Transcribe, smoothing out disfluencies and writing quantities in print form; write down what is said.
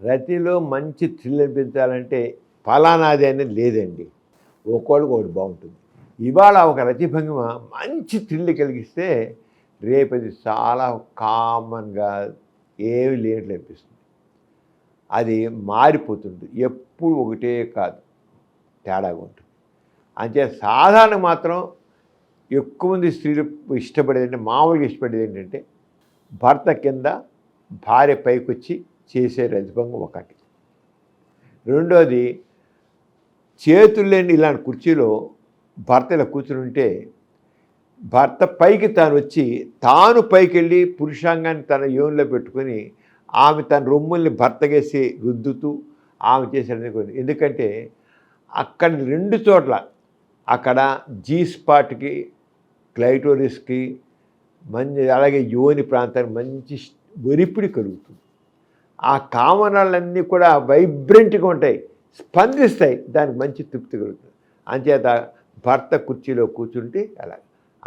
రతిలో మంచి థ్రిల్ అనిపించాలంటే ఫలానాది అనేది లేదండి. ఒక్కోళ్ళకి ఒకటి బాగుంటుంది. ఇవాళ ఒక రతి భంగిమ మంచి థ్రిల్ కలిగిస్తే రేపది చాలా కామన్గా ఏమి లేనట్లు అనిపిస్తుంది. అది మారిపోతుంది. ఎప్పుడు ఒకటే కాదు, తేడాగా ఉంటుంది. అంతే సాధారణ మాత్రం ఎక్కువ మంది స్త్రీలు ఇష్టపడేది మామూలుగా ఇష్టపడేది ఏంటంటే భర్త కింద భార్య పైకొచ్చి చేసే రతిభంగం ఒకటి. రెండోది చేతులు లేని ఇలాంటి కుర్చీలో భర్త ఇలా కూర్చుని ఉంటే భర్త పైకి తాను వచ్చి తాను పైకి వెళ్ళి పురుషాంగాన్ని తన యోనిలో పెట్టుకొని ఆమె తన రొమ్ముల్ని భర్తగేసి రుద్దుతూ ఆమె చేసేది. ఎందుకంటే అక్కడ రెండు చోట్ల అక్కడ జీ స్పాట్కి క్లైటోరిస్కి మంచి అలాగే యోని ప్రాంతానికి మంచి ఒరిపిడి కలుగుతుంది. ఆ కామనాలన్నీ కూడా వైబ్రెంట్గా ఉంటాయి, స్పందిస్తాయి, దానికి మంచి తృప్తి కలుగుతుంది. అంచేత భర్త కుర్చీలో కూర్చుంటే అలా